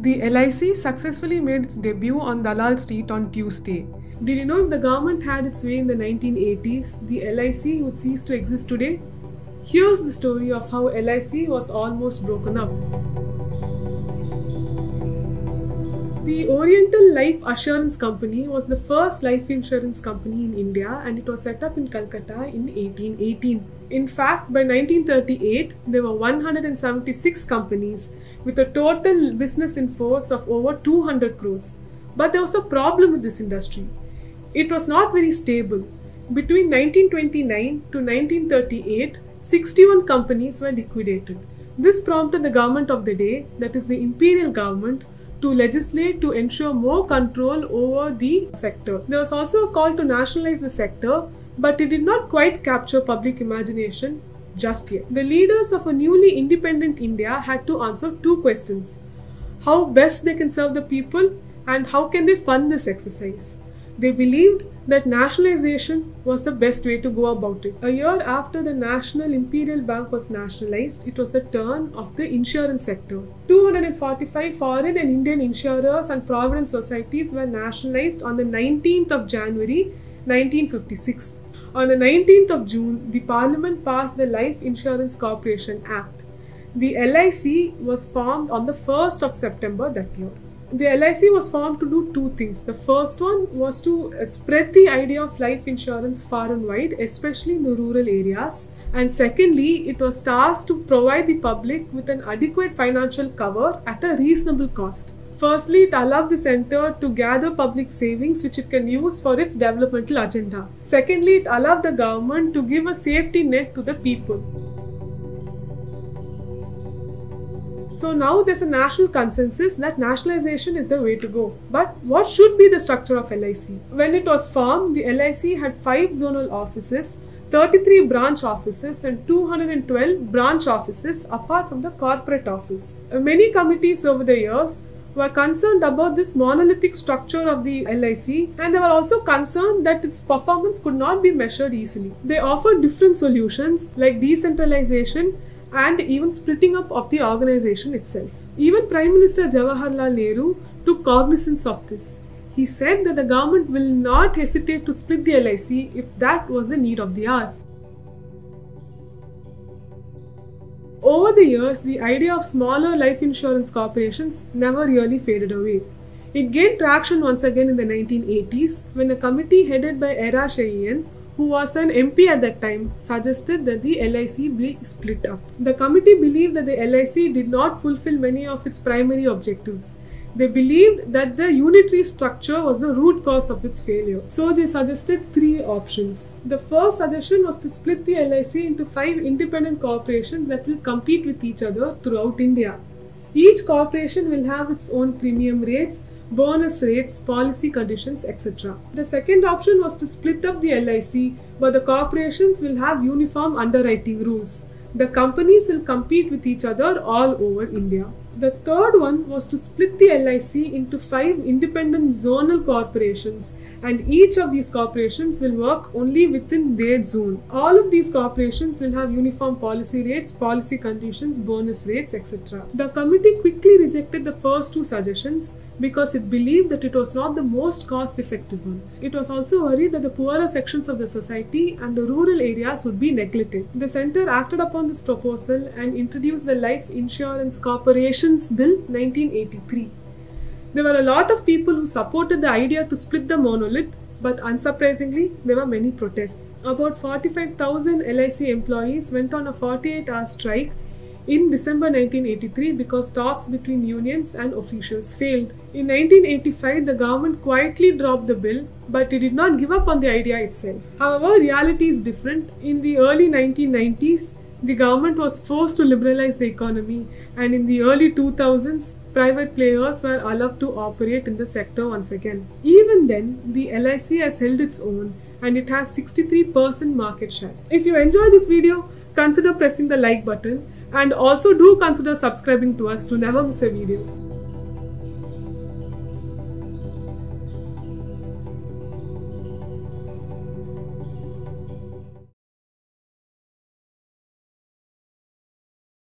The LIC successfully made its debut on Dalal Street on Tuesday. Did you know if the government had its way in the 1980s, the LIC would cease to exist today? Here's the story of how LIC was almost broken up. The Oriental Life Assurance Company was the first life insurance company in India, and it was set up in Calcutta in 1818. In fact, by 1938, there were 176 companies with a total business in force of over 200 crores. But there was a problem with this industry. It was not very stable. Between 1929 to 1938, 61 companies were liquidated. This prompted the government of the day, that is the imperial government, to legislate to ensure more control over the sector. There was also a call to nationalize the sector, but it did not quite capture public imagination just yet. The leaders of a newly independent India had to answer two questions: how best they can serve the people, and how can they fund this exercise. They believed that nationalization was the best way to go about it. A year after the National Imperial Bank was nationalized, it was the turn of the insurance sector. 245 foreign and Indian insurers and provident societies were nationalized on the 19th of January 1956. On the 19th of June, the Parliament passed the Life Insurance Corporation Act. The LIC was formed on the 1st of September that year. The LIC was formed to do two things. The first one was to spread the idea of life insurance far and wide, especially in the rural areas. And secondly, it was tasked to provide the public with an adequate financial cover at a reasonable cost. Firstly, it allowed the centre to gather public savings which it can use for its developmental agenda. Secondly, it allowed the government to give a safety net to the people. So now there's a national consensus that nationalization is the way to go. But what should be the structure of LIC? When it was formed, the LIC had 5 zonal offices, 33 branch offices and 212 branch offices apart from the corporate office. Many committees over the years were concerned about this monolithic structure of the LIC, and they were also concerned that its performance could not be measured easily. They offered different solutions like decentralization and even splitting up of the organization itself. Even Prime Minister Jawaharlal Nehru took cognizance of this. He said that the government will not hesitate to split the LIC if that was the need of the hour. Over the years, the idea of smaller life insurance corporations never really faded away. It gained traction once again in the 1980s when a committee headed by Era Sezhiyan, who was an MP at that time, suggested that the LIC be split up. The committee believed that the LIC did not fulfill many of its primary objectives. They believed that the unitary structure was the root cause of its failure. So they suggested 3 options. The first suggestion was to split the LIC into 5 independent corporations that will compete with each other throughout India. Each corporation will have its own premium rates, bonus rates, policy conditions, etc. The second option was to split up the LIC, but the corporations will have uniform underwriting rules. The companies will compete with each other all over India. The third one was to split the LIC into 5 independent zonal corporations, and each of these corporations will work only within their zone. All of these corporations will have uniform policy rates, policy conditions, bonus rates, etc. The committee quickly rejected the first 2 suggestions because it believed that it was not the most cost-effective one. It was also worried that the poorer sections of the society and the rural areas would be neglected. The centre acted upon this proposal and introduced the Life Insurance Corporations Bill 1983. There were a lot of people who supported the idea to split the monolith, but unsurprisingly, there were many protests. About 45,000 LIC employees went on a 48-hour strike in December 1983 because talks between unions and officials failed. In 1985, the government quietly dropped the bill, but it did not give up on the idea itself. However, reality is different. In the early 1990s, the government was forced to liberalize the economy, and in the early 2000s, private players were allowed to operate in the sector once again. Even then, the LIC has held its own, and it has 63% market share. If you enjoyed this video, consider pressing the like button, and also do consider subscribing to us to never miss a video.